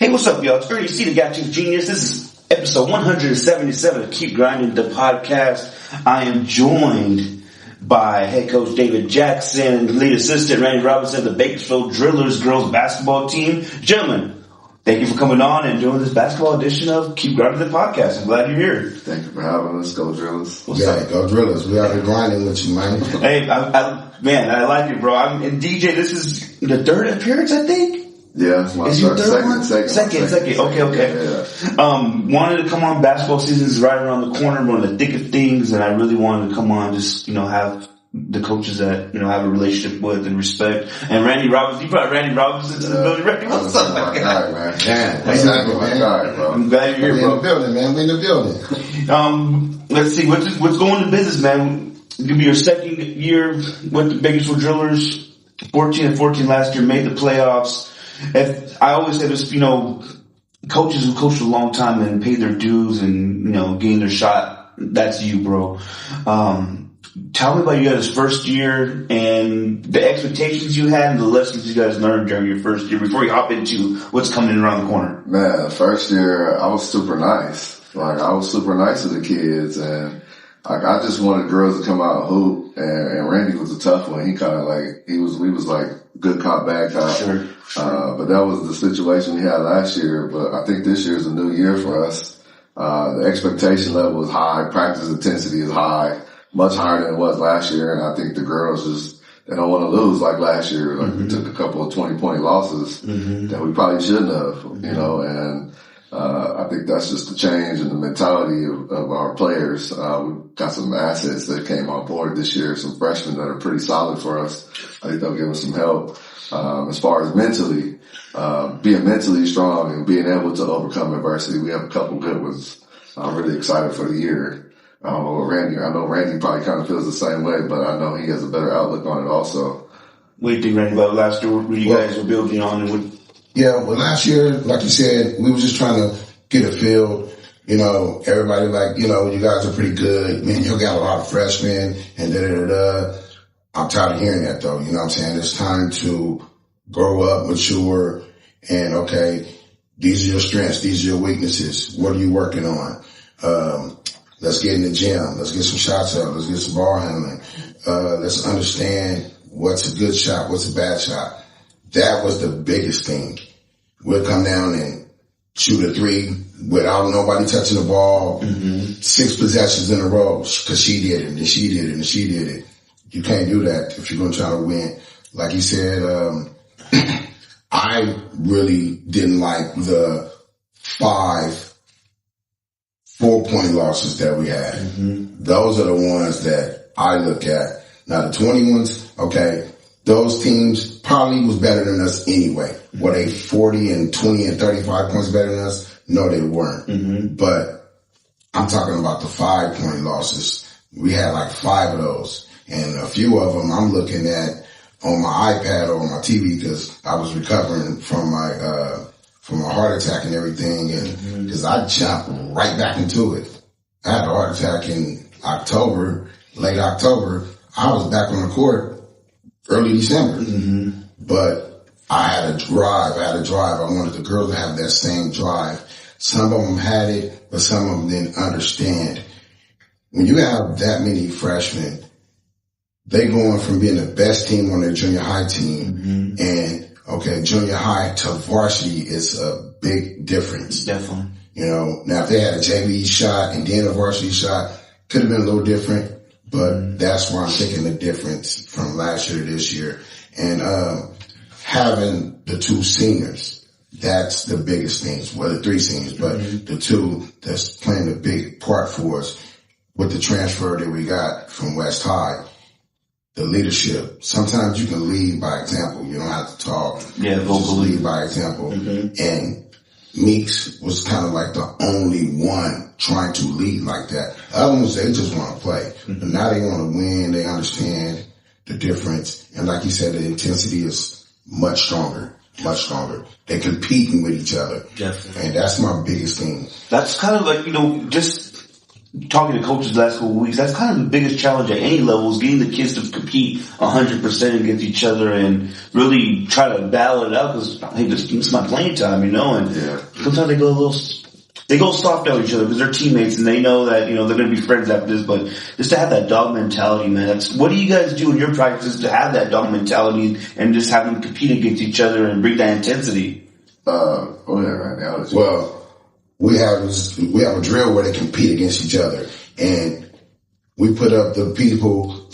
Hey, what's up, y'all? It's Ernie C, the Gap Chief Genius. This is episode 177 of Keep Grinding, the podcast. I am joined by head coach David Jackson and lead assistant Randy Robinson of the Bakersfield Drillers girls basketball team. Gentlemen, thank you for coming on and doing this basketball edition of Keep Grinding, the podcast. I'm glad you're here. Thank you for having us. Go Drillers. What's up? Go Drillers. We out here grinding with you, man. Hey, man, I like it, bro. And DJ, this is the third appearance, I think. Yeah, it's my second. Okay. Yeah. Wanted to come on. Basketball season is right around the corner. We're in the thick of things, and I really wanted to come on. Just have the coaches that have a relationship with and respect. And Randy Robinson, you brought Randy Robinson to the building. Randy, what's up, my guy, man? Exactly, man. Bro. I'm glad you're here, bro. We in the building, man. We in the building. Let's see what's going to business, man. It'll be your second year with the Bakersfield Drillers. 14-14 last year, made the playoffs. I always say this, coaches who coached a long time and paid their dues and, gained their shot, that's you, bro. Tell me about you guys' first year and the expectations you had and the lessons you guys learned during your first year before you hop into what's coming around the corner. Man, first year, I was super nice. I was super nice to the kids, and I just wanted girls to come out and hoop, and Randy was a tough one. He we was like good cop, bad cop. Sure. But that was the situation we had last year. But I think this year is a new year for us. The expectation level is high. Practice intensity is high, much higher than it was last year. And I think the girls they don't want to lose like last year. We took a couple of 20-point losses that we probably shouldn't have, and I think that's just the change in the mentality of our players. We've got some assets that came on board this year, some freshmen that are pretty solid for us. I think they'll give us some help. As far as mentally, being mentally strong and being able to overcome adversity, we have a couple good ones. I'm really excited for the year. I know Randy probably kind of feels the same way, but I know he has a better outlook on it also. What do you think, Randy, about last year, what you guys were building on? And Yeah, well, last year, like you said, we were just trying to get a feel. Everybody you guys are pretty good. Man, you got a lot of freshmen and da-da-da-da. I'm tired of hearing that, though. You know what I'm saying? It's time to grow up, mature, and, okay, these are your strengths. These are your weaknesses. What are you working on? Let's get in the gym. Let's get some shots up. Let's get some ball handling. Let's understand what's a good shot, what's a bad shot. That was the biggest thing. We'll come down and shoot a three without nobody touching the ball, 6 possessions in a row, because she did it, and she did it, and she did it. You can't do that if you're going to try to win. Like you said, I really didn't like the 5 4-point losses that we had. Those are the ones that I look at. Now the 20 ones, okay, those teams probably was better than us anyway. Were they 40 and 20 and 35 points better than us? No, they weren't. But I'm talking about the 5-point losses. We had like 5 of those. And a few of them I'm looking at on my iPad or on my TV because I was recovering from my heart attack and everything. And because I jumped right back into it. I had a heart attack in October, late October. I was back on the court early December. But I had a drive. I wanted the girls to have that same drive. Some of them had it, but some of them didn't understand. When you have that many freshmen, they going from being the best team on their junior high team and, okay, junior high to varsity is a big difference. Definitely. Now if they had a JV shot and then a varsity shot, could have been a little different, but that's where I'm thinking the difference from last year to this year. And, having the 2 seniors, that's the biggest things. Well, the 3 seniors, but the 2 that's playing a big part for us with the transfer that we got from West High. The leadership. Sometimes you can lead by example. You don't have to talk. Yeah, just lead by example. And Meeks was kind of like the only one trying to lead like that. Other ones, they just want to play. But now they want to win. They understand the difference. And like you said, the intensity is much stronger. They're competing with each other. Definitely. And that's my biggest thing. That's kind of like, just talking to coaches the last couple of weeks, that's kind of the biggest challenge at any level is getting the kids to compete 100% against each other and really try to battle it out because, hey, this is my playing time, and sometimes they go soft on each other because they're teammates and they know that, they're going to be friends after this, but just to have that dog mentality, man, what do you guys do in your practices to have that dog mentality and just have them compete against each other and bring that intensity? Right now. Well, we have a drill where they compete against each other, and we put up the people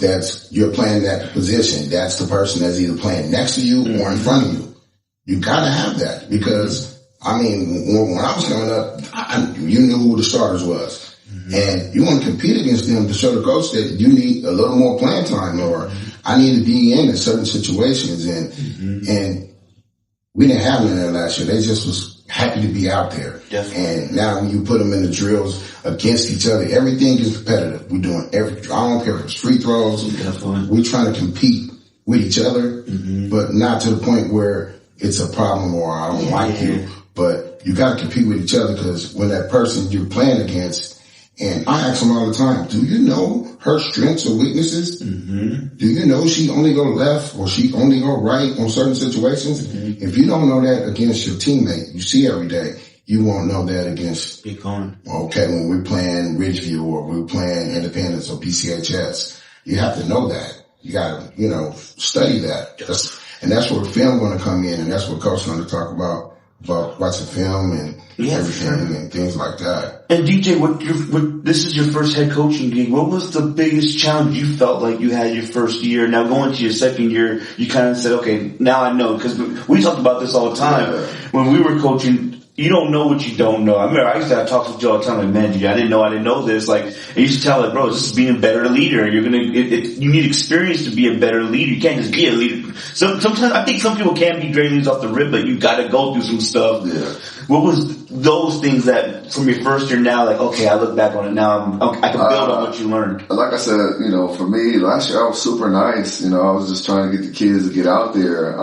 you're playing that position. That's the person that's either playing next to you or in front of you. You gotta have that because, when I was coming up, you knew who the starters was. Mm-hmm. And you want to compete against them to show the coach that you need a little more playing time or I need to be in certain situations. And we didn't have none of that last year. They just was happy to be out there. Definitely. And now when you put them in the drills against each other, everything is competitive. We're doing I don't care if it's free throws. Definitely. We're trying to compete with each other, but not to the point where it's a problem or I don't like you. But you got to compete with each other because when that person you're playing against, and I ask them all the time, do you know her strengths or weaknesses? Mm-hmm. Do you know she only go left or she only go right on certain situations? Mm-hmm. If you don't know that against your teammate you see every day, you won't know that against, when we're playing Ridgeview or we're playing Independence or PCHS. You have to know that. You got to, study that. That's where film going to come in, and that's what Coach's going to talk about watching film and everything and things like that. And DJ, this is your first head coaching gig. What was the biggest challenge you felt like you had your first year? Now going to your second year, you kind of said, okay, now I know, because we talked about this all the time. Yeah. When we were coaching, you don't know what you don't know. I remember I used to talk to Joe all the time, like, man, dude, I didn't know this. Like, I used to tell, like, bro, this is being a better leader. You need experience to be a better leader. You can't just be a leader. Sometimes, I think some people can be great leaders off the rip, but you gotta go through some stuff. Yeah. What was those things that, from your first year now, like, okay, I look back on it now, I can build on what you learned? Like I said, for me, last year I was super nice. I was just trying to get the kids to get out there.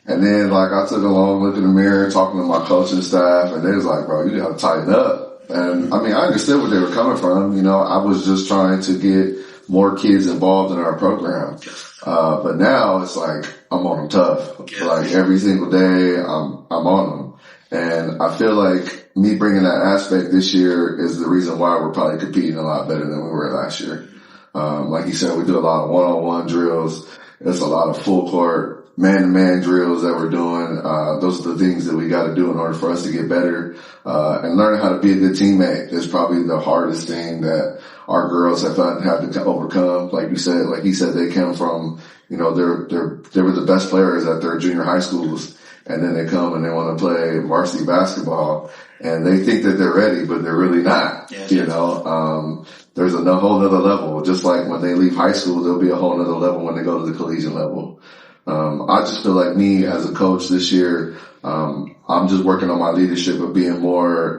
And then, I took a long look in the mirror, talking to my coaching staff, and they was like, bro, you gotta tighten up. And, I understood where they were coming from. I was just trying to get more kids involved in our program. But now it's like, I'm on them tough. Like, every single day, I'm on them. And I feel like me bringing that aspect this year is the reason why we're probably competing a lot better than we were last year. Like you said, we do a lot of one-on-one drills. It's a lot of full court, man-to-man drills that we're doing. Those are the things that we got to do in order for us to get better. And learning how to be a good teammate is probably the hardest thing that our girls have had to overcome. Like he said, they come from, they were the best players at their junior high schools. And then they come and they want to play varsity basketball and they think that they're ready, but they're really not. There's a whole nother level. Just like when they leave high school, there'll be a whole nother level when they go to the collegiate level. I just feel like me as a coach this year, I'm just working on my leadership of being more,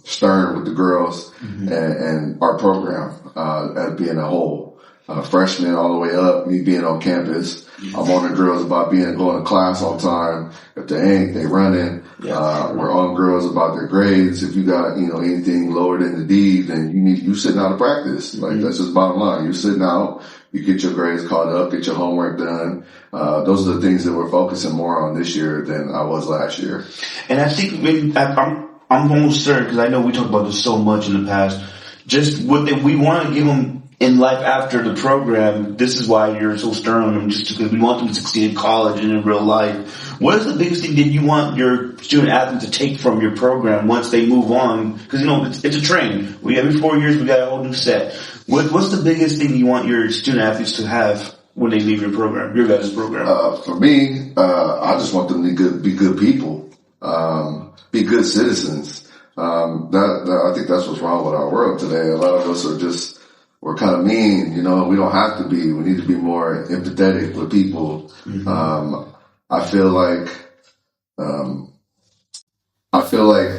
stern with the girls and our program, as being a whole. Freshmen all the way up, me being on campus. I'm on the girls about going to class all the time. If they ain't, they running. We're on girls about their grades. If you got, anything lower than the D, then you sitting out of practice. Like, that's just bottom line. You're sitting out, you get your grades caught up, get your homework done. Those are the things that we're focusing more on this year than I was last year. And I think I'm almost certain, because I know we talked about this so much in the past, just what we want to give them in life after the program. This is why you're so stern on them, just because we want them to succeed in college and in real life. What is the biggest thing that you want your student athletes to take from your program once they move on? Because, it's a train. Every 4 years we got a whole new set. What's the biggest thing you want your student athletes to have when they leave your program, your guys' program? For me, I just want them to be good people, be good citizens. I think that's what's wrong with our world today. A lot of us we're kind of mean, we don't have to be. We need to be more empathetic with people. I feel like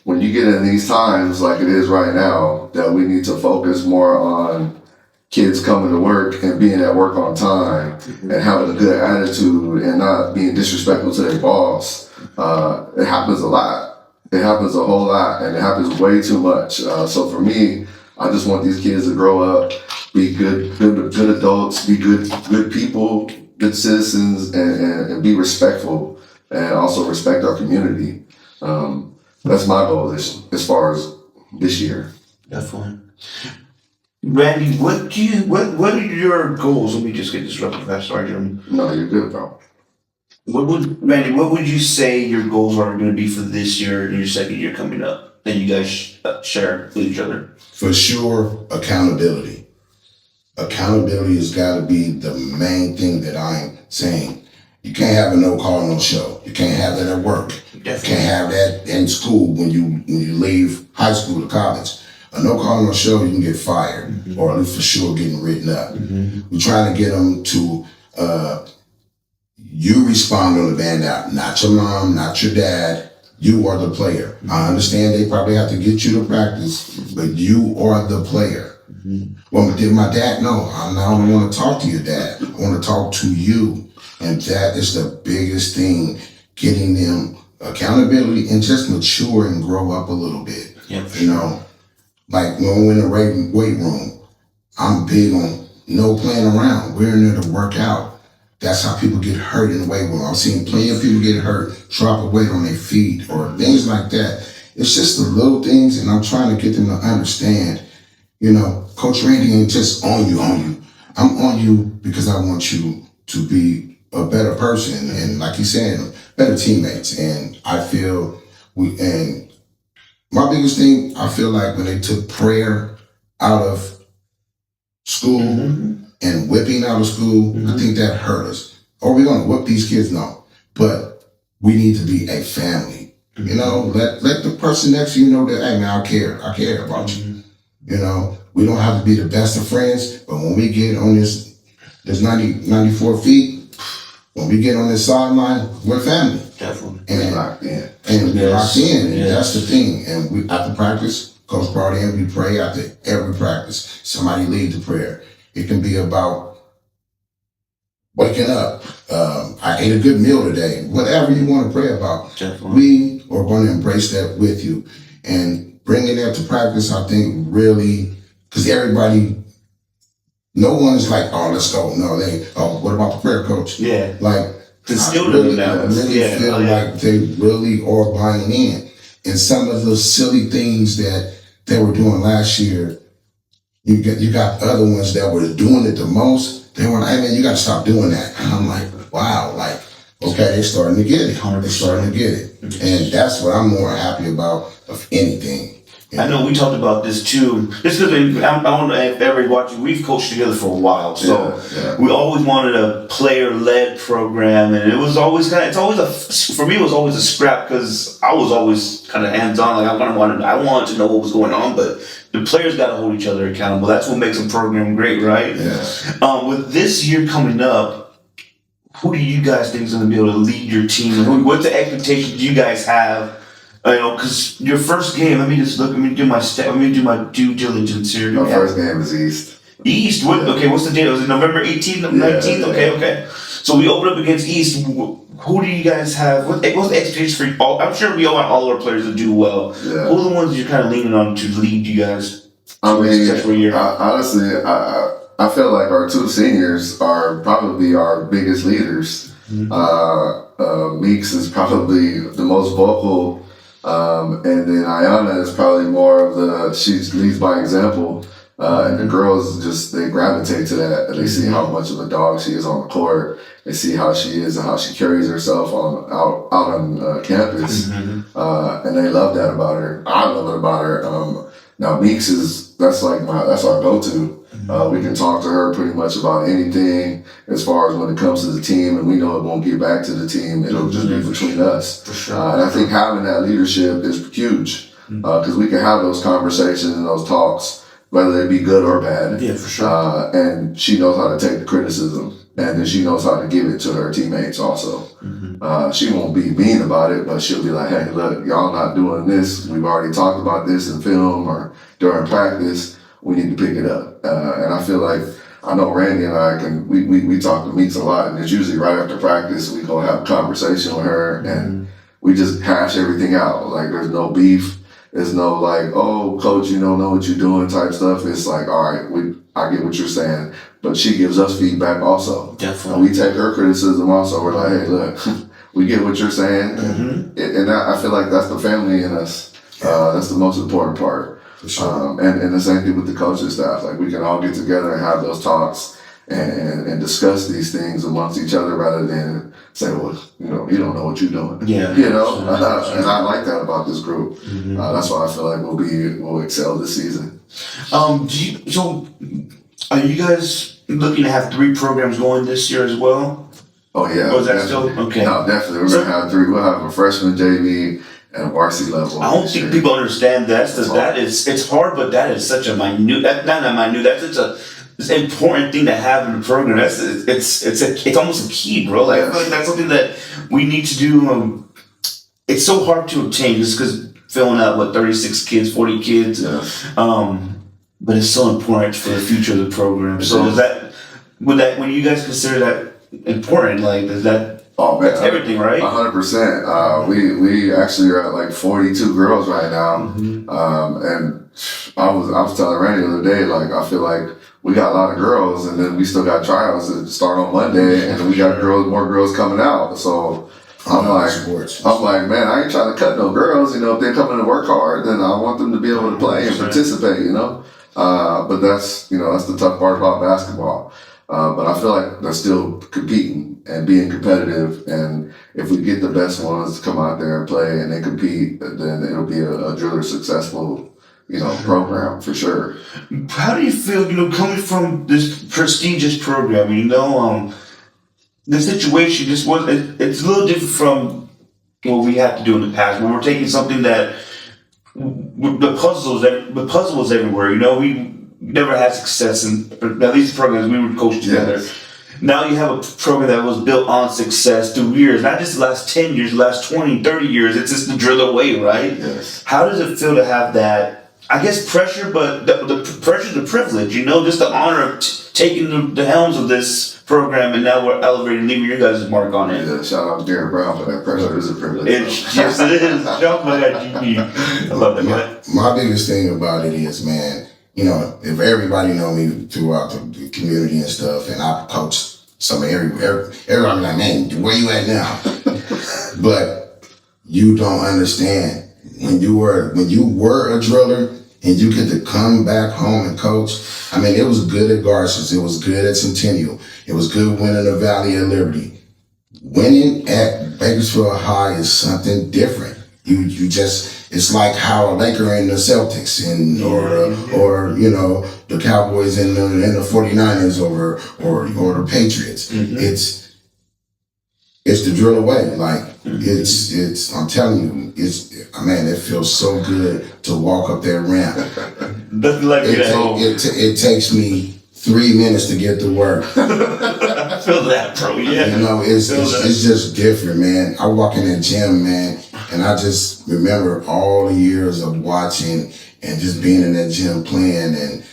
when you get in these times like it is right now, that we need to focus more on kids coming to work and being at work on time and having a good attitude and not being disrespectful to their boss. It happens a lot. It happens a whole lot, and it happens way too much. So for me, I just want these kids to grow up, be good adults, be good people, good citizens, and be respectful, and also respect our community. That's my goal as far as this year. Definitely. Randy, what are your goals? Let me just get this real fast. Sorry, Jeremy. No, you're good, bro. What would you say your goals are going to be for this year and your second year coming up that you guys share with each other? For sure, accountability. Accountability has got to be the main thing that I'm saying. You can't have a no call, no show. You can't have that at work. Definitely. You can't have that in school when you leave high school to college. A no call, no show, you can get fired, or at least for sure getting written up. We're trying to get them to you respond on the band out, not your mom, not your dad. You are the player. I understand they probably have to get you to practice, but you are the player. Well, did my dad? No, I don't want to talk to your dad. I want to talk to you. And that is the biggest thing, getting them accountability and just mature and grow up a little bit. Yeah, you know, like when we're in the weight room, I'm big on no playing around. We're in there to work out. That's how people get hurt in the weight room. I've seen plenty of people get hurt, drop a weight on their feet or things like that. It's just the little things, and I'm trying to get them to understand, you know, Coach Randy ain't just on you. I'm on you because I want you to be a better person and, like you said, better teammates. And I feel and my biggest thing, I feel like when they took prayer out of school and whipping out of school, I think that hurt us. Are we going to whip these kids? No. But we need to be a family. You know, let the person next to you know that, hey, man, I care about you. You know, we don't have to be the best of friends, but when we get on this 94 feet, when we get on this sideline, we're family. Definitely. And Locked in. And we're locked in, and that's the thing. And we, after practice, Coach brought in, we pray after every practice. Somebody lead the prayer. It can be about waking up. I ate a good meal today. Whatever you want to pray about. Definitely. We are going to embrace that with you. And bringing that to practice, I think really, because no one's like, oh, let's go. No, what about the prayer coach? Yeah. Like, I really feel like they really are buying in. And some of the silly things that they were doing last year, you got other ones that were doing it the most. They were like, hey man, you got to stop doing that. And I'm like, wow, like, okay, they're starting to get it. 100%. They're starting to get it. And that's what I'm more happy about of anything. I know we talked about this too. Just because I don't know if everybody watching, we've coached together for a while, so we always wanted a player-led program, and it was always for me it was always a scrap because I was always kind of hands-on. Like I wanted to know what was going on, but the players got to hold each other accountable. That's what makes a program great, right? Yeah. With this year coming up, who do you guys think is going to be able to lead your team? What the expectations do you guys have? You know, because your first game. Let me do my due diligence here. Our first game is East. East. What's the date? Was it November 18th, 19th? Yeah. Okay. So we open up against East. Who do you guys have? What's the expectations for you all? I'm sure we all want all our players to do well. Yeah. Who are the ones you're kind of leaning on to lead you guys? Honestly, I feel like our two seniors are probably our biggest leaders. Meeks is probably the most vocal. And then Ayana is probably more of she leads by example. And the girls they gravitate to that. And they see how much of a dog she is on the court. They see how she is and how she carries herself out on campus. And they love that about her. I love it about her. Now Meeks that's our go-to. We can talk to her pretty much about anything as far as when it comes to the team, and we know it won't get back to the team. It'll just be between us. For sure. And I think having that leadership is huge because we can have those conversations and those talks, whether they be good or bad. Yeah, for sure. And she knows how to take the criticism, and then she knows how to give it to her teammates also. She won't be mean about it, but she'll be like, hey, look, y'all not doing this. We've already talked about this in film or during practice. We need to pick it up. And I feel like, I know Randy and I we talk to Meeks a lot, and it's usually right after practice, we go have a conversation with her, and we just hash everything out. Like, there's no beef. There's no like, oh, coach, you don't know what you're doing type stuff. It's like, all right, I get what you're saying, but she gives us feedback also. Definitely. And we take her criticism also. We're like, hey, look, we get what you're saying. And I feel like that's the family in us. That's the most important part. For sure. And the same thing with the coaching staff. Like, we can all get together and have those talks and discuss these things amongst each other rather than say, well, you don't know what you're doing. Yeah. And I like that about this group. That's why I feel like we'll excel this season. So are you guys looking to have 3 programs going this year as well? Oh yeah. Or is that still okay? No, definitely. We're gonna have 3. We'll have a freshman JV and a varsity level. I don't think people understand it's hard, but that is such a minute. That's such an important thing to have in the program. It's almost a key, bro. Like, I feel like that's something that we need to do. It's so hard to obtain just because filling out 36 kids, 40 kids. Yeah. But it's so important for the future of the program. So when you guys consider that important, like, is that? Oh man, that's everything, right? 100%. We actually are at like 42 girls right now, and I was telling Randy the other day, like, I feel like we got a lot of girls, and then we still got trials that start on Monday, and we got more girls coming out. So I'm like, man, I ain't trying to cut no girls. If they're coming to work hard, then I want them to be able to play and participate. But that's the tough part about basketball. But I feel like they're still competing and being competitive. And if we get the best ones to come out there and play and they compete, then it'll be a driller successful, program for sure. How do you feel, coming from this prestigious program, the situation it's a little different from what we had to do in the past. When we're taking something that the puzzle was everywhere. We never had success in at least the programs we would coach together. Yes. Now you have a program that was built on success through years, not just the last 10 years, the last 20, 30 years. It's just the driller way, right? Yes. How does it feel to have that, I guess, pressure, but the pressure, the privilege, just the honor of taking the helms of this program, and now we're elevating, leaving your guys' mark on it. Yeah, shout out to Darren Brown for that pressure. It's a privilege. Yes, it is. Jump by that GP. I love that, man. My biggest thing about it is, man, if everybody know me throughout the community and stuff, and I coach some everybody like, man, where you at now? But you don't understand when you were a driller and you get to come back home and coach. I mean, it was good at Garcia's, it was good at Centennial, it was good winning the Valley of Liberty. Winning at Bakersfield High is something different. You just, it's like how a Laker and the Celtics or the Cowboys and the 49ers or the Patriots. It's the drill away. Like, it's I'm telling you, it feels so good to walk up that ramp. Nothing like it takes me 3 minutes to get to work. I feel that, bro. Yeah. It's just different, man. I walk in that gym, man, and I just remember all the years of watching and just being in that gym playing and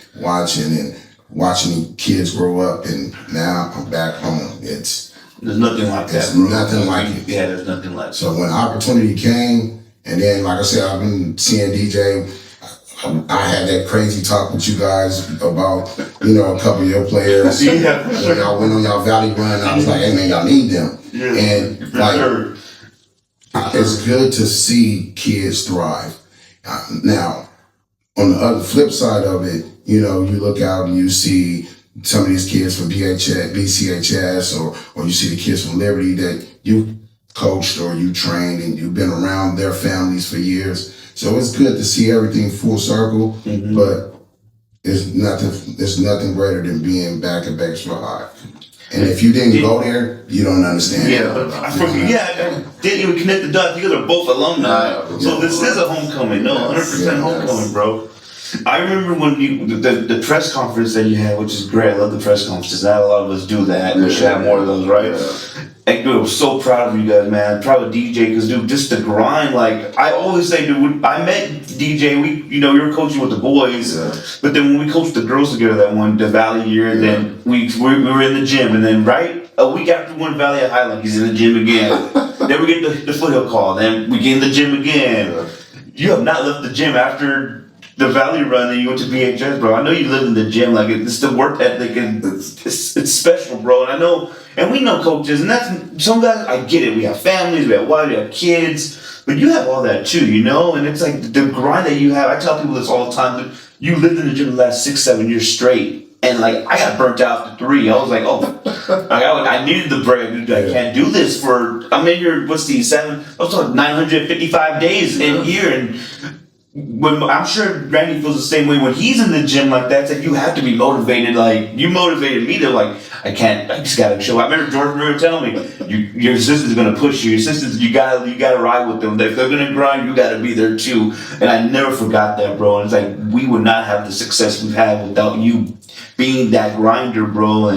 watching kids grow up, and now I'm back home. There's nothing like that. There's nothing like it. Yeah, there's nothing like it. So when opportunity came, and then, like I said, I've been seeing DJ. I had that crazy talk with you guys about, a couple of your players. Yeah. When y'all went on y'all Valley run, I was like, hey man, y'all need them. Yeah. And like, it's good to see kids thrive. Now, on the other flip side of it, you look out and you see some of these kids from BCHS or you see the kids from Liberty that you coached or you trained and you've been around their families for years. So it's good to see everything full circle, but there's nothing greater than being back at Bakersfield High. And if you didn't go there, you don't understand. Yeah, but I didn't even connect the dots. You guys are both alumni, so this is a homecoming. No, 100% homecoming, bro. I remember when the press conference that you had, which is great. I love the press conferences. Not a lot of us do that. We should have more of those, right? Yeah. And dude, I was so proud of you guys, man. Proud of DJ, because dude, just the grind. Like I always say, dude, I met DJ. We were coaching with the boys, but then when we coached the girls together the Valley year, then we were in the gym, and then right a week after we won Valley at Highland, he's in the gym again. Then we get the foothill call. Then we get in the gym again. you have not left the gym after the Valley Run and you went to BHS, bro. I know you live in the gym. Like, it's the work ethic and it's special, bro. And I know, and we know coaches, and that's, some guys, I get it. We have families, we have wives, we have kids, but you have all that too, you know? And it's like the grind that you have. I tell people this all the time. That you lived in the gym the last 6-7 years straight. And like, I got burnt out after 3. I was like, I needed the break. I can't do this for, I'm in here, what's the 955 days in here. And when, I'm sure Randy feels the same way when he's in the gym like that. It's like, you have to be motivated. Like, you motivated me to like, I just gotta show up. I remember George Brewer telling me, your assistant's gonna push you. Your assistants, you gotta ride with them. If they're gonna grind, you gotta be there too. And I never forgot that, bro. And it's like, we would not have the success we've had without you being that grinder, bro.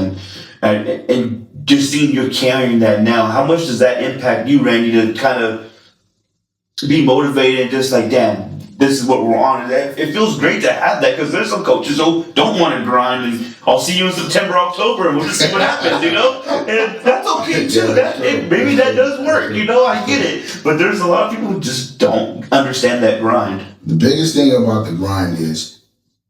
And just seeing you're carrying that now. How much does that impact you, Randy, to kind of be motivated and just like, damn, this is what we're on. And it feels great to have that, because there's some coaches who don't want to grind, and I'll see you in September, October, and we'll just see what happens, you know? And that's okay too. Maybe that does work, you know? I get it. But there's a lot of people who just don't understand that grind. The biggest thing about the grind is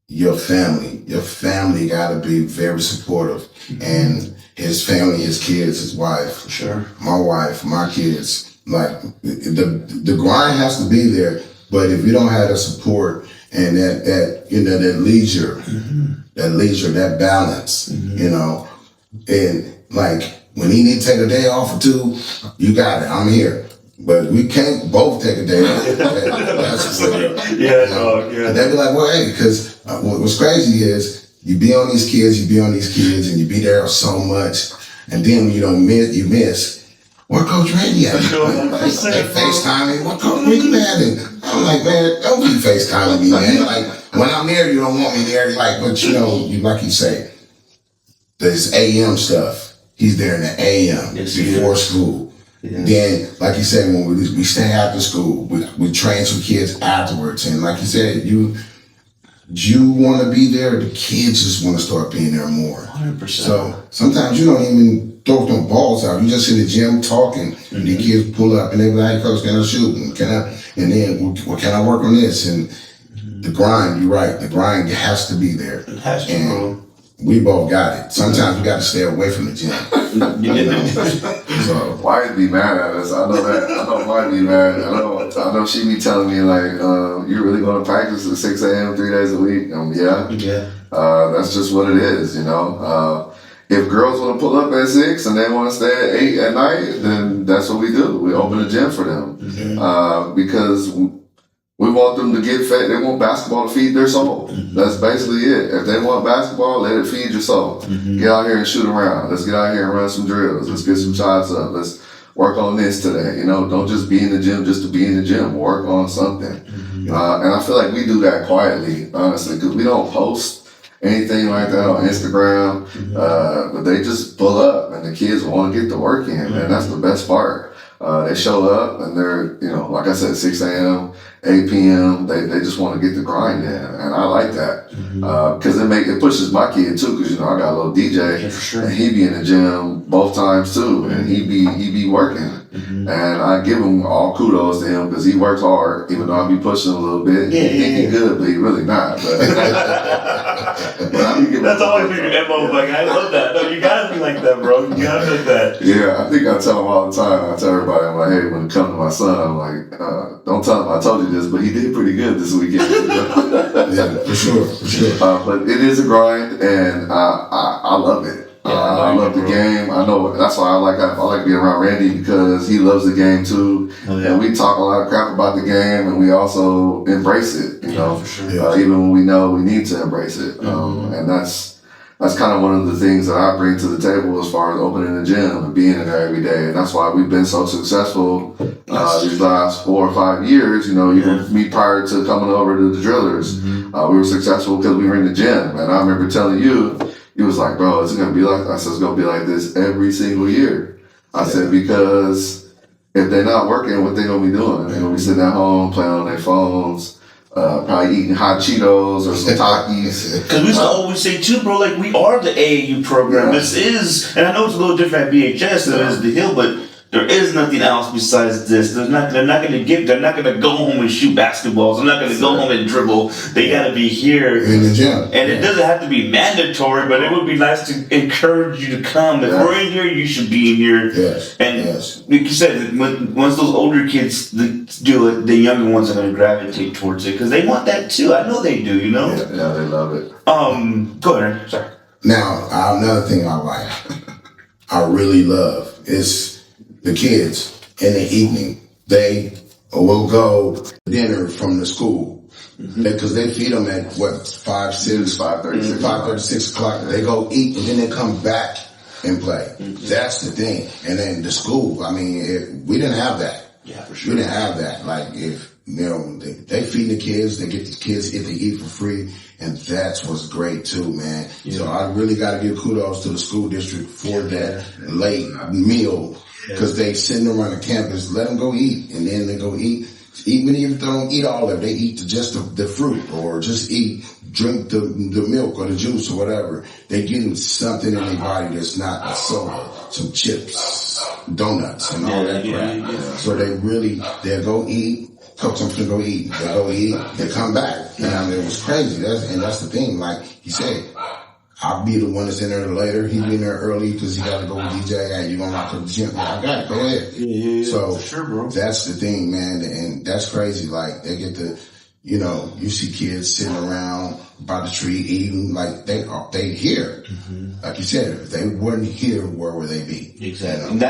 your family. Your family got to be very supportive. And his family, his kids, his wife, sure, my wife, my kids, like the grind has to be there. But if you don't have the support and that leisure, that balance, you know, and like when he need to take a day off or 2, you got it. I'm here. But we can't both take a day off. That's clear. Yeah, yeah. And they'd be like, well, hey, because what's crazy is you be on these kids, and you be there so much, and then when you don't miss, you miss. Where Coach Randy at? They FaceTime me. What Coach Randy at? And I'm like, man, don't be FaceTiming me, man. Like, when I'm there, you don't want me there. Like, but you know, like you say, this AM stuff, he's there in the AM before school. Yeah. Then, like you said, when we stay after school, we train some kids afterwards. And like you said, you want to be there. The kids just want to start being there more. 100%. So sometimes you don't even throw them balls out. You just in the gym talking. And the kids pull up and they be like, hey, Coach, can I shoot? And then can I work on this? And the grind, you're right. The grind has to be there. It has to, and bro. We both got it. Sometimes we got to stay away from the gym. So Wyatt be mad at us. I know that. I know Wyatt be mad. I know she be telling me like, you really going to practice at 6 a.m. 3 days a week? Yeah. That's just what it is, you know. If girls want to pull up at 6 and they want to stay at 8 at night, then that's what we do. We open a gym for them because we want them to get fed. They want basketball to feed their soul. That's basically it. If they want basketball, let it feed your soul. Get out here and shoot around. Let's get out here and run some drills. Let's get some shots up. Let's work on this today. You know, don't just be in the gym just to be in the gym. Work on something. And I feel like we do that quietly, honestly, because we don't post anything like that on Instagram. But they just pull up and the kids want to get the work in, and that's the best part. They show up and they're, you know, like I said, 6 a.m., 8 p.m., they just want to get the grind in. And I like that. Because it pushes my kid too, because, you know, I got a little DJ and he be in the gym both times too. And he be working. And I give him all kudos to him because he works hard, even though I be pushing a little bit. He think he good, but he really not. But that's always been your MO. Like, I love that. No, you gotta be like that, bro. You gotta be like that. Yeah, I think I tell him all the time. I tell everybody, I'm like, hey, when it comes to my son, I'm like, don't tell him I told you this, but he did pretty good this weekend. Yeah, for sure. But it is a grind, and I love it. I love the game. I know that's why I like being around Randy, because he loves the game too. And we talk a lot of crap about the game, and we also embrace it. You know, even when we know we need to embrace it. And that's kind of one of the things that I bring to the table as far as opening the gym and being in there every day. And that's why we've been so successful these last 4 or 5 years. You know, even me prior to coming over to the Drillers, we were successful because we were in the gym. And I remember telling you, he was like, bro, it's going to be like, I said, it's going to be like this every single year. I said, because if they're not working, what they going to be doing? They're going to be sitting at home, playing on their phones, probably eating hot Cheetos or some Takis. Because we used to always say too, bro, like, we are the AAU program. This is, and I know it's a little different at BHS than it is the Hill, but There is nothing else besides this. They're not going to go home and shoot basketballs. They're not going to go home and dribble. They got to be here in the gym. And it doesn't have to be mandatory, but it would be nice to encourage you to come. If we're in here, you should be in here. Yes. And like you said, once those older kids do it, the younger ones are going to gravitate towards it because they want that too. I know they do, you know? Yeah, they love it. Go ahead. Sorry. Now, another thing I like, I really love is the kids in the evening. They will go to dinner from the school because they feed them at 5:30, 6 o'clock. They go eat and then they come back and play. That's the thing. And then the school, I mean, we didn't have that. Yeah, for sure. We didn't have that. Like if, you know, they feed the kids, they get the kids to eat for free. And that's what's great too, man. Yeah. So I really got to give kudos to the school district for that late meal because they sitting around the campus, let them go eat, and then they go eat. Even if they don't eat all of it, they eat just the fruit or just drink the milk or the juice or whatever. They getting something in their body that's not a soda, some chips, donuts, and all that crap. Yeah. So they'll go eat. Coach, I'm gonna go eat. They go eat. They come back. And it was crazy. That's the thing. Like he said, I'll be the one that's in there later. He'll be in there early because he got to go with DJ. Hey, you gonna lock up the gym? Yeah, I got it. Go ahead. Yeah. So for sure, bro. That's the thing, man. And that's crazy. Like they get to, you know, you see kids sitting around by the tree eating like they here. Like you said, if they weren't here, where would they be? Exactly. You know,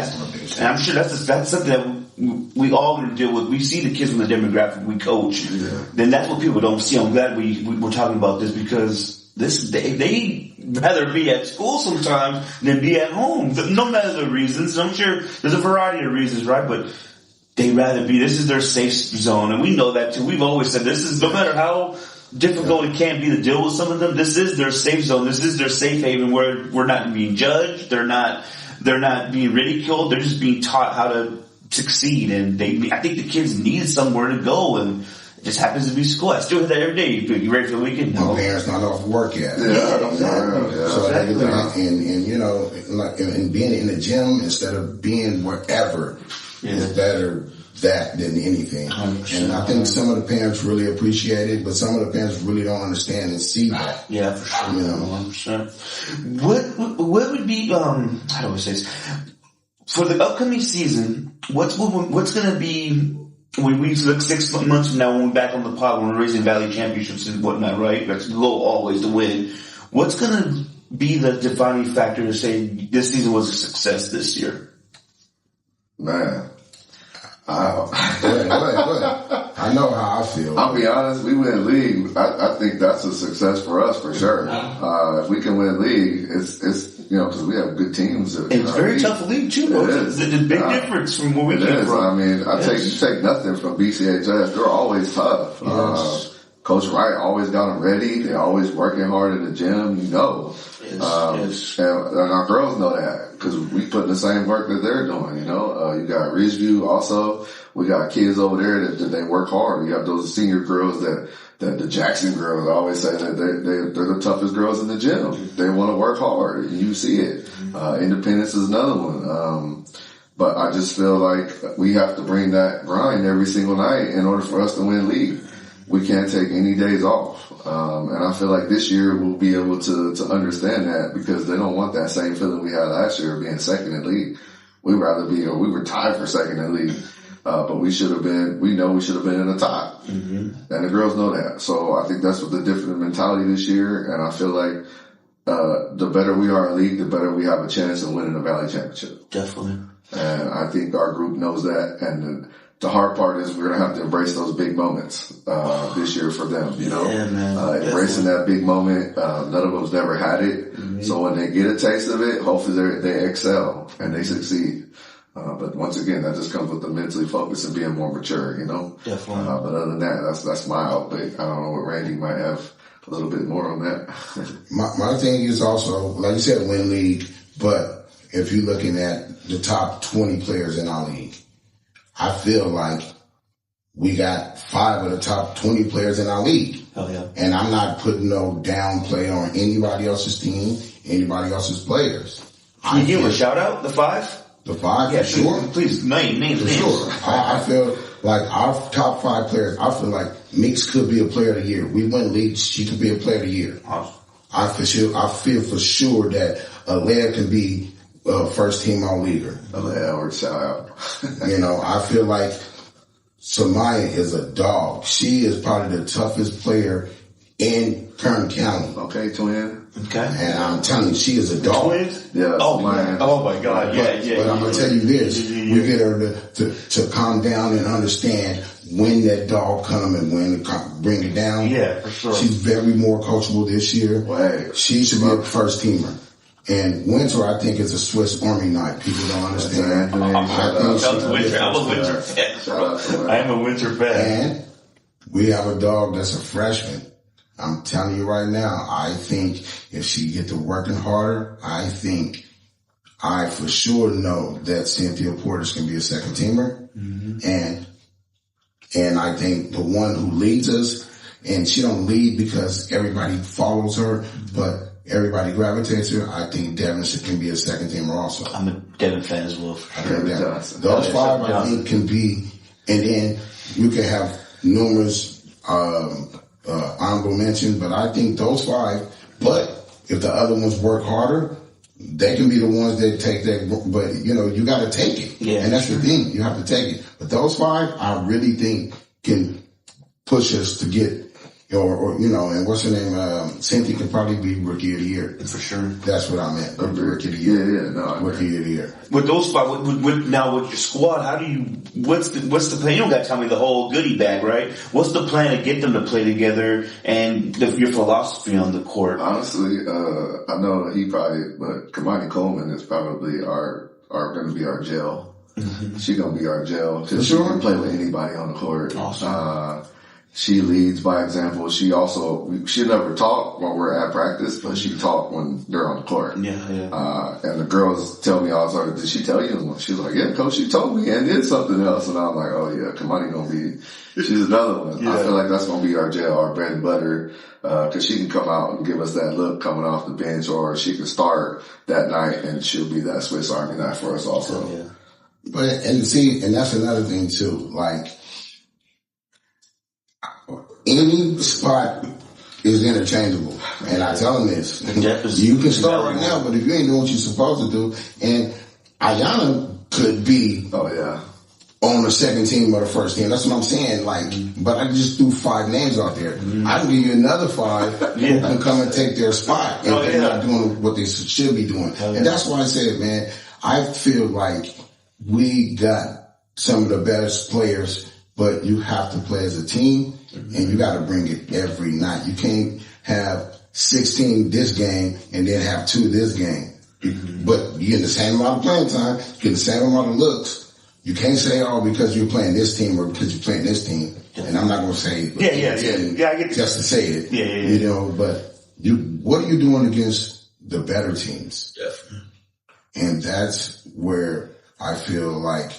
and I'm sure that's something that we all going to deal with. We see the kids from the demographic we coach. Yeah. Then that's what people don't see. I'm glad we're talking about this because they rather be at school sometimes than be at home. No matter the reasons. I'm sure there's a variety of reasons, right? But they rather be. This is their safe zone, and we know that too. We've always said this is no matter how difficult it can be to deal with some of them. This is their safe zone. This is their safe haven where we're not being judged. They're not being ridiculed. They're just being taught how to succeed. And I think the kids need somewhere to go, and it just happens to be school. I still hear that every day. You ready for the weekend? No. My parents not off work yet. Yeah, exactly. So and you know, like and being in the gym instead of being wherever is better that than anything. 100%. And I think some of the parents really appreciate it, but some of the parents really don't understand and see that. Yeah, for sure. You know, 100%. What would be how do I say this? For the upcoming season, what's going to be when we look 6 months from now when we're back on the pod when we're raising Valley Championships and whatnot, right? That's the goal always to win. What's going to be the defining factor to say this season was a success this year? Man. Go ahead. I know how I feel. I'll be honest, we win league. I think that's a success for us for sure. If we can win league, it's you know, because we have good teams. It's a very tough league too, bro. It's a big difference from where we came from. I mean, you take nothing from BCHS. They're always tough. Yes. Coach Wright always got them ready. They're always working hard in the gym, you know. Yes. And our girls know that because we put in the same work that they're doing, you know. You got Ridgeview also. We got kids over there that they work hard. You got those senior girls that the Jackson girls always say that they're the toughest girls in the gym. They want to work hard. You see it. Independence is another one. But I just feel like we have to bring that grind every single night in order for us to win league. We can't take any days off. And I feel like this year we'll be able to understand that because they don't want that same feeling we had last year being second in league. We were tied for second in league. But we know we should have been in the top. And the girls know that. So I think that's what the different mentality this year. And I feel like, the better we are in league, the better we have a chance of winning the Valley Championship. Definitely. And I think our group knows that. And the hard part is we're going to have to embrace those big moments, this year for them, you know, embracing that big moment. None of them's never had it. So when they get a taste of it, hopefully they excel and they succeed. But once again, that just comes with the mentally focused and being more mature, you know? Definitely. But other than that, that's my outlook. I don't know what Randy might have a little bit more on that. My thing is also, like you said, win league, but if you're looking at the top 20 players in our league, I feel like we got 5 of the top 20 players in our league. Hell yeah. And I'm not putting no down play on anybody else's team, anybody else's players. Can you give them a shout out, the 5? The five, Yeah, for sure. Please, name. For sure. I feel like our top 5 players, I feel like Meeks could be a player of the year. We win leagues, she could be a player of the year. Awesome. I feel for sure that Alea can be first team all leaguer. Alea or shout out. I feel like Samaya is a dog. She is probably the toughest player in Kern County. Okay, twin. Okay. And I'm telling you, she is a dog. Twins? Yeah. Oh my God. But I'm gonna tell you this: we get her to calm down and understand when that dog come and when to bring it down. Yeah, for sure. She's very more coachable this year. Right. She should be a first teamer. And Winter, I think, is a Swiss Army knife. People don't understand. I'm a Winter fan. I am a Winter fan. And we have a dog that's a freshman. I'm telling you right now, I think if she get to working harder, I for sure know that Cynthia Portis can be a second teamer. Mm-hmm. And I think the one who leads us, and she don't lead because everybody follows her, but everybody gravitates her. I think Devin can be a second teamer also. I'm a Devin fan as well. Those 5 I think can be, and then you can have numerous honorable mention, but I think those 5, but if the other ones work harder, they can be the ones that take that, but you gotta take it. Yeah. And that's the thing, you have to take it. But those 5, I really think can push us to get, and what's her name, Cynthia could probably be Rookie of the Year. For sure. That's what I meant, Rookie of the Year. Rookie of the Year. With those 5, with your squad, how do you, what's the plan? You don't gotta tell me the whole goodie bag, right? What's the plan to get them to play together and your philosophy on the court? Honestly, I know but Kamani Coleman is probably gonna be our gel. Mm-hmm. She's gonna be our gel. Cause she can play with anybody on the court. Awesome. She leads by example. She never talk when we're at practice, but she talk when they're on the court. Yeah. And the girls tell me all the time, did she tell you? She's like, yeah, coach, she told me and did something else. And I'm like, oh yeah, Kamani she's another one. Yeah. I feel like that's gonna be our gel, our bread and butter. Cause she can come out and give us that look coming off the bench, or she can start that night and she'll be that Swiss Army knife for us also. Yeah. And that's another thing too, like, any spot is interchangeable. And I tell them this. You can start right now, but if you ain't doing what you're supposed to do, and Ayana could be on the second team or the first team. That's what I'm saying. Like, but I just threw 5 names out there. I can give you another 5 who can come and take their spot if they're not doing what they should be doing. And that's why I said, man, I feel like we got some of the best players, but you have to play as a team. And you got to bring it every night. You can't have 16 this game and then have 2 this game. But you get the same amount of playing time, you get the same amount of looks. You can't say, because you're playing this team or because you're playing this team. And I'm not going to say I get just to say it. Yeah. But what are you doing against the better teams? Definitely. And that's where I feel like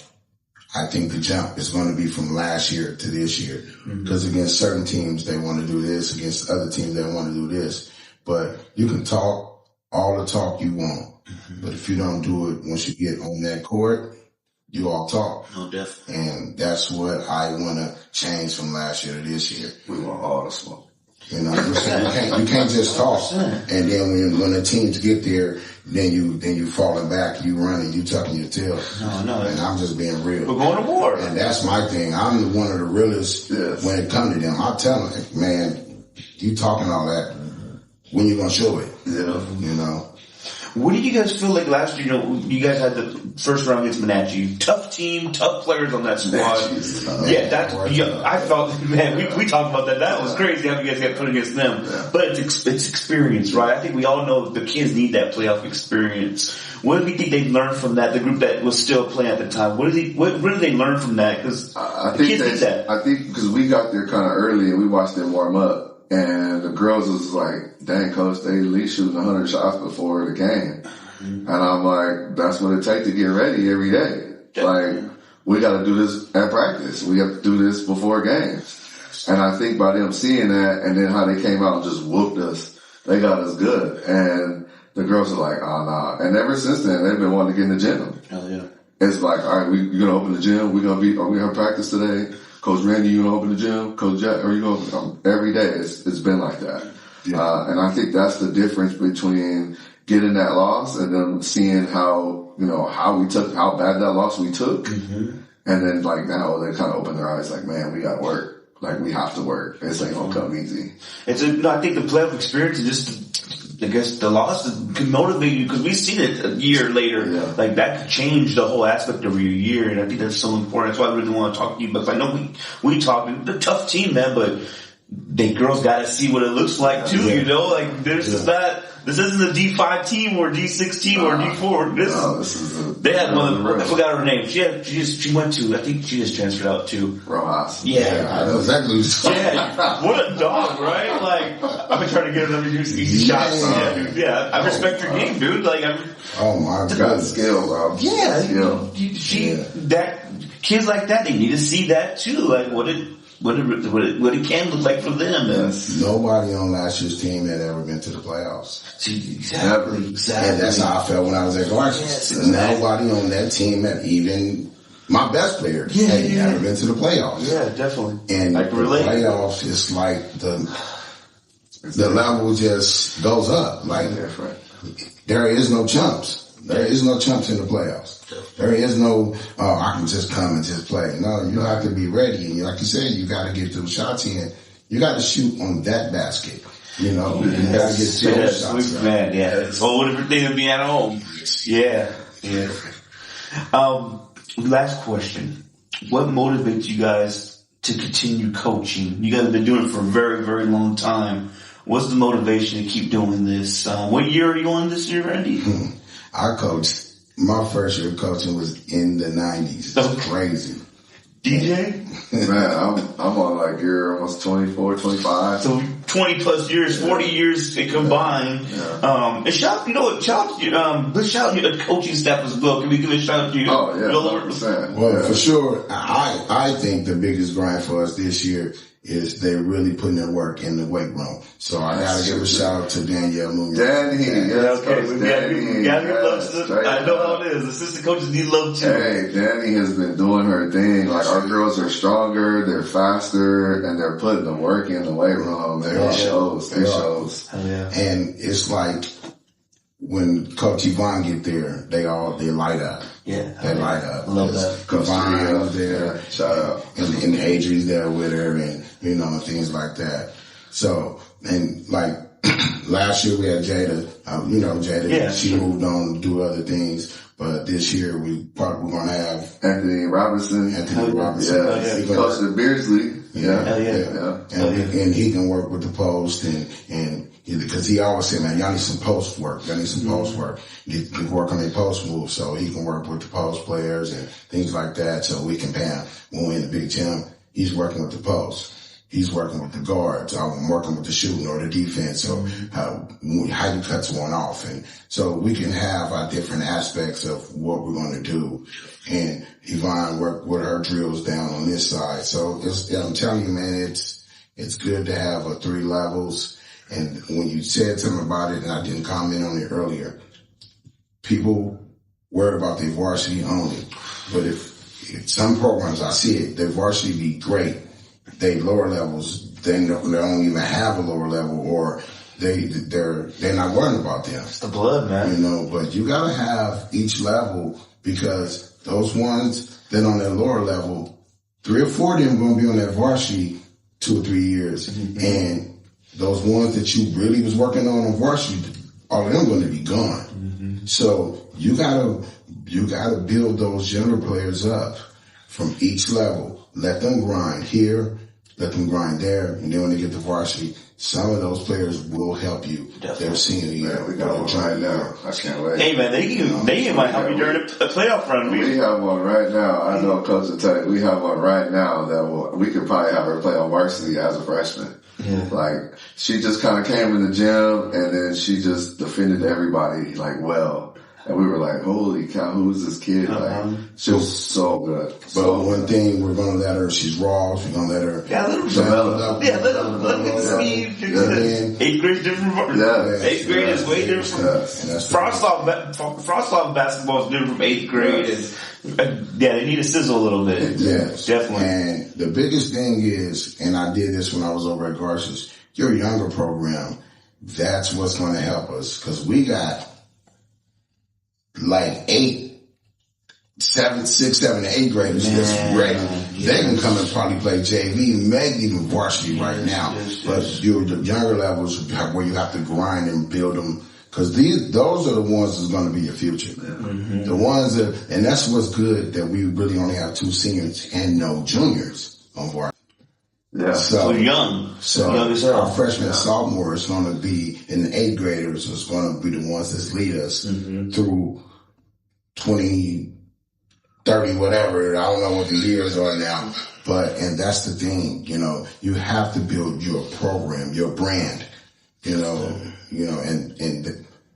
I think the jump is going to be from last year to this year. Because against certain teams, they want to do this. Against other teams, they want to do this. But you can talk all the talk you want. But if you don't do it once you get on that court, you all talk. No, definitely. And that's what I want to change from last year to this year. We want all the smoke. You can't just talk. And then when the teams get there, then you falling back, you running, you tucking your tail. No. And I'm just being real. We're going to war. And that's my thing. I'm one of the realest when it comes to them. I tell them, man, you talking all that, when you gonna show it? Yeah. What did you guys feel like last year? You guys had the first round against Monachi. Tough team, tough players on that squad. I felt, man, we talked about that. That was crazy how you guys got put against them. Yeah. But it's experience, right? I think we all know the kids need that playoff experience. What do you think they learned from that? The group that was still playing at the time. What did they learn from that? Because the kids need that. I think because we got there kind of early and we watched them warm up. And the girls was like, dang, coach, they at least shooting 100 shots before the game. And I'm like, that's what it takes to get ready every day. Like, we got to do this at practice. We have to do this before games. And I think by them seeing that and then how they came out and just whooped us, they got us good. And the girls are like, oh, nah. And ever since then, they've been wanting to get in the gym. Hell yeah. It's like, all right, you're going to open the gym. Are we going to have practice today? Coach Randy, you going to open the gym? Coach Jack, are you going to, every day it's been like that. Yeah. And I think that's the difference between getting that loss and then seeing how bad that loss we took. Mm-hmm. And then like now they kind of open their eyes like, man, we got to work. Like we have to work. This ain't going to come easy. I think the playoff experience and just, I guess the loss can motivate you because we've seen it a year later. Yeah. Like that could change the whole aspect of your year. And I think that's so important. That's why I really want to talk to you. But I know we talked, they're a tough team, man, but they girls got to see what it looks like too, you know? Like this isn't a D5 team or D6 team or D4. They had one of them, I forgot her name. She went to, I think she just transferred out to Rojas. Yeah. I know exactly what you're Yeah. What a dog, right? Like, I've been trying to get her to do easy shots. Yeah. I respect her game, dude. Like, oh my God. Got skill, bro. Yeah. That kids like that, they need to see that too. Like, what it can look like for them. Yes. Nobody on last year's team had ever been to the playoffs. Exactly. And that's how I felt when I was at Guardians. Yes, exactly. Nobody on that team had even my best player had never been to the playoffs. Yeah, definitely. And the playoffs is like the level just goes up. Like there is no chumps. There is no chumps in the playoffs. There is no, I can just come and just play. No, you have to be ready. And like you said, you got to get those shots in. You got to shoot on that basket. You know, you got to get those shots. Man, yeah, it's a whole different thing than being at home. Yeah. Last question. What motivates you guys to continue coaching? You guys have been doing it for a very, very long time. What's the motivation to keep doing this? What year are you on this year, Randy? I coached. My first year of coaching was in the 90s. It's crazy. DJ? Man, I'm on like year almost 24, 25. So 20 plus years, 40 years combined. Yeah. And shout out your coaching staff as well. Can we give a shout out to you? Oh, yeah. 100%. Well, for sure, I think the biggest grind for us this year is they're really putting their work in the weight room. So I gotta give a shout out to Danielle Munoz. Danny, we gotta give love to I know how it is. Assistant coaches need love too. Hey, Danny has been doing her thing. Like our girls are stronger, they're faster, and they're putting the work in the weight room. It shows. It shows. Hell yeah. And it's like when Coach Yvonne get there, they light up. Yeah. They light up. Love that. Yvonne was there. Shout out. And Adri's there with her and, and things like that. So, and like last year we had Jada, Jada, she moved on to do other things. But this year we're going to have Anthony Robinson. Yeah. He coached at Beardsley. Yeah. And he can work with the post and because he always said, man, y'all need some post work. Y'all need some post work. You can work on their post moves, so he can work with the post players and things like that. So we can pay him when we're in the big gym. He's working with the post. He's working with the guards. I'm working with the shooting or the defense. So how you cut one off, and so we can have our different aspects of what we're going to do. And Yvonne worked with her drills down on this side. So I'm telling you, man, it's good to have 3 levels. And when you said something about it, and I didn't comment on it earlier, people worried about their varsity only. But if some programs, I see it, their varsity be great. They lower levels, they don't even have a lower level, or they're not worrying about them. It's the blood, man. But you gotta have each level, because those ones that on that lower level, 3 or 4 of them gonna be on that varsity 2 or 3 years. Mm-hmm. And those ones that you really was working on varsity, all of them going to be gone. Mm-hmm. So you gotta build those younger players up from each level. Let them grind here, let them grind there, and then when they get to varsity, some of those players will help you their senior year. Man, we got one right now. I can't wait. Hey man, they might help you during a playoff run. We have one right now. I know Coach will tell you, we have one right now that we could probably have her play on varsity as a freshman. Yeah. Like, she just kind of came in the gym and then she just defended everybody, like, well. And we were like, holy cow, who's this kid? Like, she was so good. But one thing we're going to let her, she's raw, we're going to let her develop. Let her see. 8th grade different from 8th grade is way different from Frostloff basketball is different from 8th grade. And they need to sizzle a little bit. Yes, definitely. And the biggest thing is, and I did this when I was over at Garcia's, your younger program, that's what's going to help us, because we got like 6, 7, 8 graders that's ready. They can come and probably play JV, maybe even varsity right now. But your younger levels where you have to grind and build them, because those are the ones that's going to be your future. The ones that, and that's what's good, that we really only have 2 seniors and no juniors on varsity. Yeah. So young. So young as hell. Our freshman and sophomore is going to be, and the 8th graders is going to be the ones that lead us through 20, 30, whatever. I don't know what the years are now. And that's the thing, you have to build your program, your brand, and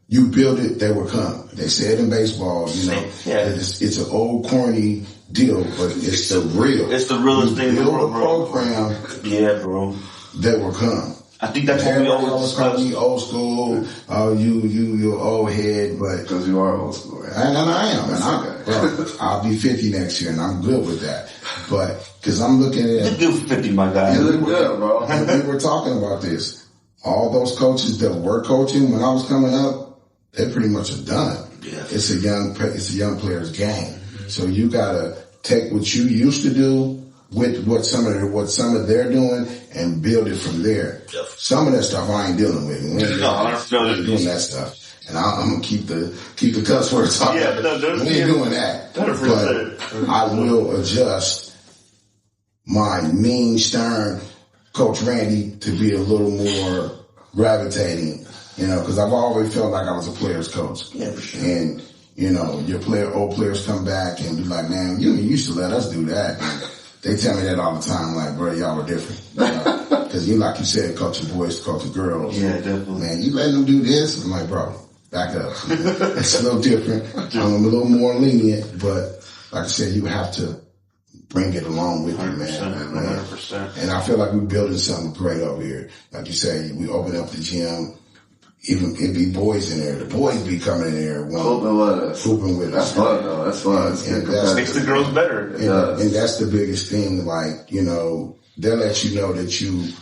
you build it, they will come. They say it in baseball, it's an old corny deal, but it's the real. It's the realest thing. Build a program. Yeah, bro. They will come. I think that's what we always call me old school. Oh, you old head, but because you are old school. Right? And I am, and I'll be 50 next year, and I'm good with that. But because I'm looking at, you look good for 50, my guy. You look good, bro. And we were talking about this. All those coaches that were coaching when I was coming up, they pretty much are done. Yeah. It's a young player's game. So you gotta take what you used to do with what some of they're doing and build it from there. Some of that stuff I ain't dealing with. We ain't doing that stuff. And I'm gonna keep the cuss words off. Yeah, we ain't doing that. 100%. But I will adjust my mean, stern Coach Randy to be a little more gravitating, because I've always felt like I was a player's coach. Yeah, for sure. And, old players come back and be like, man, you used to let us do that. And they tell me that all the time, like, bro, y'all were different. Because like you said, coaching boys, coaching girls. Yeah, definitely. Man, you letting them do this? I'm like, bro, back up. It's a little different. I'm a little more lenient, but like I said, you have to bring it along with you, man. 100%. And I feel like we're building something great over here. Like you say, we open up the gym. Even it be boys in there. The boys be coming in there. Hooping with us. That's fun, though. That's fun. It makes the girls better. And that's the biggest thing. Like, they'll let you know that you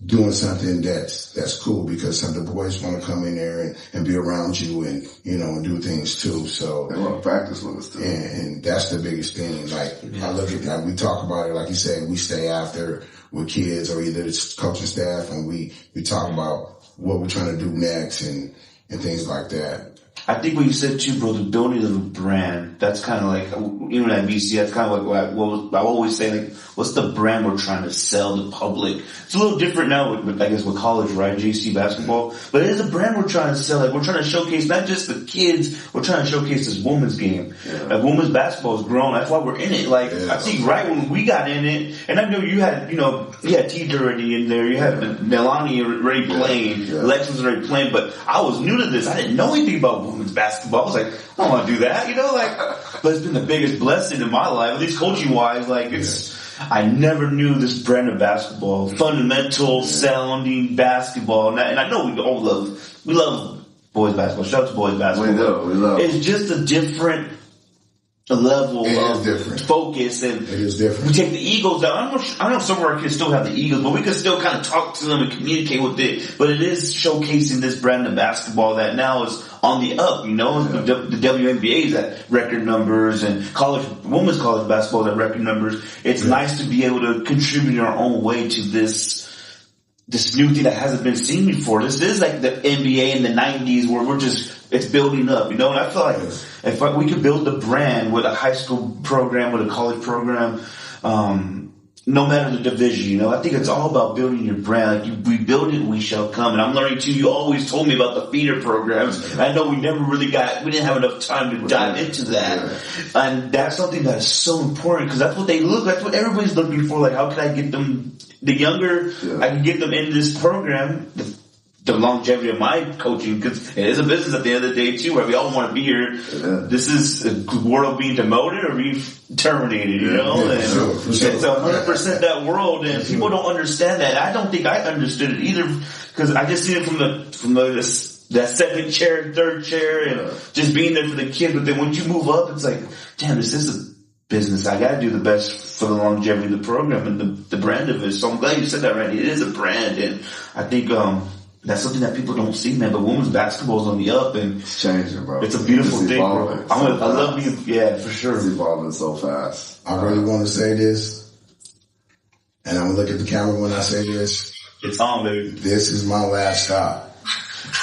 doing something that's cool, because some of the boys want to come in there and be around you and, and do things too. So they want to practice with us too. And that's the biggest thing. Like, I look at that, we talk about it, like you said, we stay after with kids or either it's coaching staff, and we talk about what we're trying to do next and things like that. I think what you said too, bro, the building of a brand, that's kind of like, even at VC, that's kind of like what I always say, like, what's the brand we're trying to sell the public? It's a little different now with I guess, with college, right? JC basketball. But it is a brand we're trying to sell. Like, we're trying to showcase not just the kids, we're trying to showcase this women's game. Like, women's basketball has grown. That's why we're in it. Like, I think right when we got in it, and I know you had T already in there, you had Melanie already playing, Lex was already playing, but I was new to this. I didn't know anything about women's basketball. I was like, I don't want to do that, but it's been the biggest blessing in my life, at least coaching wise. Like, I never knew this brand of basketball, fundamental sounding basketball. And I know we love boys basketball. Shout out to boys basketball. We love. It's just a different level of focus, and it is different. We take the egos down. I don't know if some of our kids still have the egos, but we can still kind of talk to them and communicate with it. But it is showcasing this brand of basketball that now is on the up, the WNBA is at record numbers, and women's college basketball is at record numbers. It's nice to be able to contribute in our own way to this new thing that hasn't been seen before. This is like the NBA in the 90s where it's building up, and I feel like if we could build the brand with a high school program, with a college program, no matter the division, I think it's all about building your brand. Like, we build it, we shall come. And I'm learning too, you always told me about the feeder programs. I know we didn't have enough time to dive into that. And that's something that is so important, because that's what everybody's looking for. Like, how can I get them, the younger, I can get them into this program, the longevity of my coaching, because it is a business at the end of the day too, where we all want to be here. Yeah. This is a world being demoted or being terminated, you know? Yeah, and for sure. it's 100% that world, and people don't understand that. I don't think I understood it either, because I just seen it from that second chair, third chair, and just being there for the kids. But then when you move up, it's like, damn, this is a business. I got to do the best for the longevity of the program and the brand of it. So I'm glad you said that, Randy. It is a brand, and I think that's something that people don't see, man. But women's basketball is on the up, and it's changing, bro. It's a beautiful thing, bro. I love you. Yeah, for sure. It's evolving so fast. I really want to say this, and I'm gonna look at the camera when I say this. It's on, baby. This is my last stop.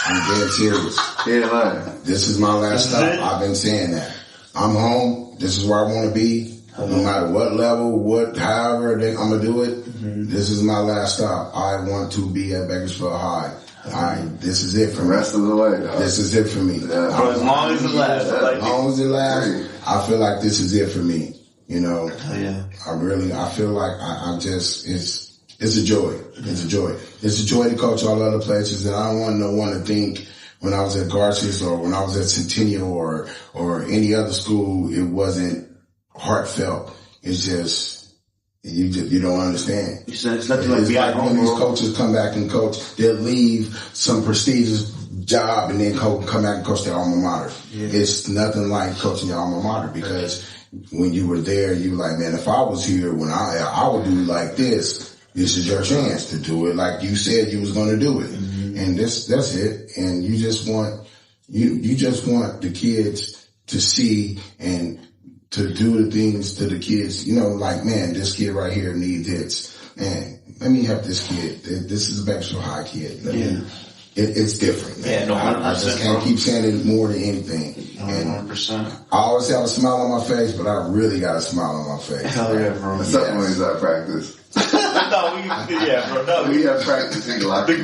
I'm dead serious. Yeah, man. This is my last stop. I've been saying that. I'm home. This is where I want to be. No matter what level, however I'm gonna do it. Mm-hmm. This is my last stop. I want to be at Bakersfield High. This is it for me. The rest of the way, dog. This is it for me. Yeah. For as long as it lasts. As long as it lasts, I feel like this is it for me. You know, I feel like I'm just, it's a joy. It's a joy. It's a joy to coach all other places, and I don't want no one to think when I was at Garcias or when I was at Centennial or any other school, it wasn't heartfelt. It's just, you don't understand. It's nothing like being at home. When these coaches come back and coach, they'll leave some prestigious job and then come back and coach their alma mater. Yeah. It's nothing like coaching your alma mater, because when you were there, you were like, man, if I was here, when I would do like this. This is your chance to do it like you said you was going to do it. Mm-hmm. And that's it. And you just want the kids to see and to do the things to the kids, you know, like, man, this kid right here needs hits. Man, let me help this kid. This is a Bakersfield High kid. It's different, man. Yeah, no, 100%, I just can't keep saying it more than anything. 100%. I always have a smile on my face, but I really got a smile on my face. Hell yeah, bro. Except when he's at practice. We have practicing a lot. We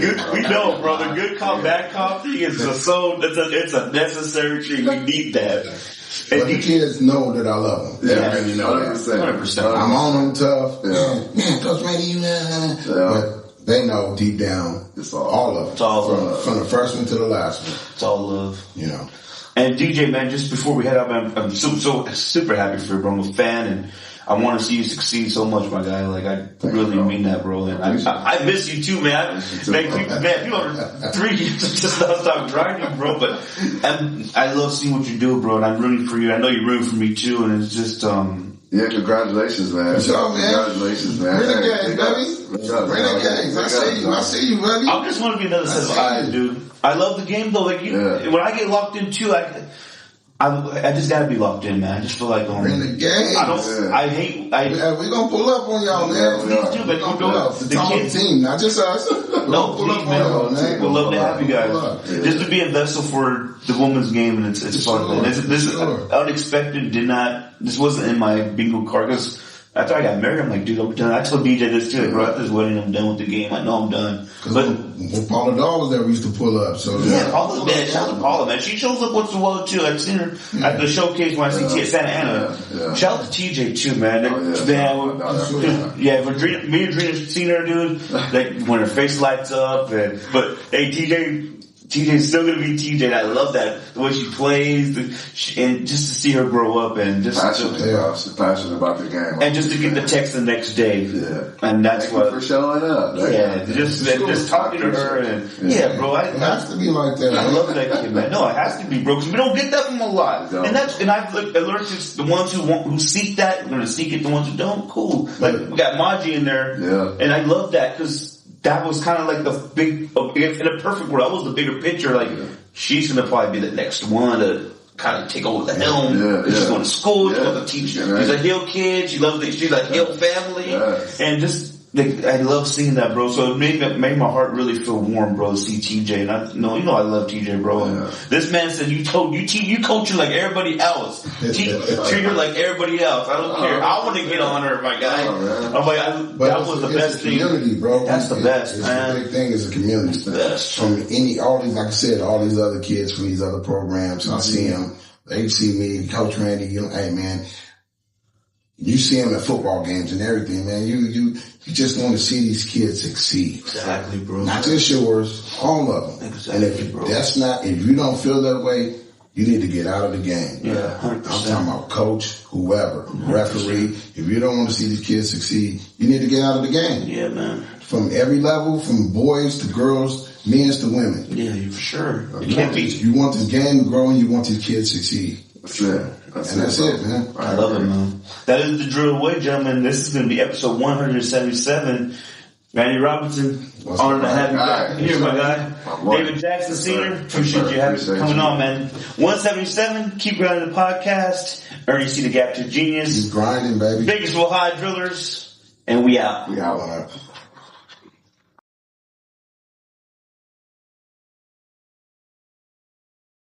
know, bro. The good cop, bad cop thing is it's a necessary thing. We need that. But the kids know that I love them. Yeah, you know 100%. I'm on them tough. Yeah. Man, Coach Randy, you know. But they know deep down, it's all of them. It's all love. From the first one to the last one. It's all love. You know. And DJ, man, just before we head out, I'm so super happy for you, bro. I'm a fan, and I want to see you succeed so much, my guy. Like, I really mean that, bro. And I miss you too, man. People are 3 years just stop grinding, bro. But I love seeing what you do, bro. And I'm rooting for you. I know you're rooting for me too. And it's just, yeah, congratulations, man. Congratulations, man. Renegades, baby. Renegades. I see you, buddy. I just want to be another set of eyes, dude. I love the game, though. Like, when I get locked in too, I just gotta be locked in, man. I just feel like Renegades. We gonna pull up on y'all, man. Please do, but the kids team, not just us. No, pull up on y'all, man. We'd love to have you guys. Just to be a vessel for the women's game, and it's fun. Man. This is unexpected. This wasn't in my bingo card, because after I got married, I'm like, dude, I'm done. I told DJ this too. Bro, after this wedding, I'm done with the game. I know I'm done. But when Paula Dahl was there, we used to pull up. So Paula, man, shout out to Paula, man. She shows up once in a while too. I've seen her at the showcase when I see at Santa Ana. Shout out to TJ too, man. Me and Drina seen her, dude. Like when her face lights up, but hey, TJ's still gonna be TJ. And I love that, the way she plays, and just to see her grow up, and just she's passionate about the game, and just to get the text the next day, and that's what for showing up. Just talking to her, and bro, it has to be like that. I love that kid, man. No, it has to be, bro, because we don't get that from a lot, and I've learned just the ones who seek that, we're gonna seek it. The ones who don't, cool. Like we got Maji in there, and I love that because that was kind of like the big, in a perfect world, that was the bigger picture. Like, she's going to probably be the next one to kind of take over the helm. She's going to school, she's going to teach. She's a Hill kid, she's a Hill family. And just, I love seeing that, bro. So it made my heart really feel warm, bro, to see TJ. And I love TJ, bro. And this man said, you coach her like everybody else. Treat her like everybody else. I don't care. I want to get on her, my guy. I'm like, that was the best thing. Community, bro. That's the best, man. The big thing is a community. It's the best. From all these, like I said, all these other kids from these other programs, I see them. They see me, Coach Randy, hey man, You see them at football games and everything, man. You just want to see these kids succeed. Exactly, bro. Not just yours, all of them. Exactly, and if bro. if you don't feel that way, you need to get out of the game. Yeah, 100%. I'm talking about coach, whoever, 100%. Referee. If you don't want to see these kids succeed, you need to get out of the game. Yeah, man. From every level, from boys to girls, men to women. Yeah, for sure. It can't be. You want this game to grow and you want these kids to succeed. That's it. That's it, man. I love it, man. That is the drill away, gentlemen. This is going to be episode 177. Randy Robinson, honored to have you back here, my guy. David Jackson Sr., appreciate you coming on, man. 177, keep grinding the podcast. Ernie C. the Gap to Genius. Keep grinding, baby. Bakersville High Drillers, and we out. We out.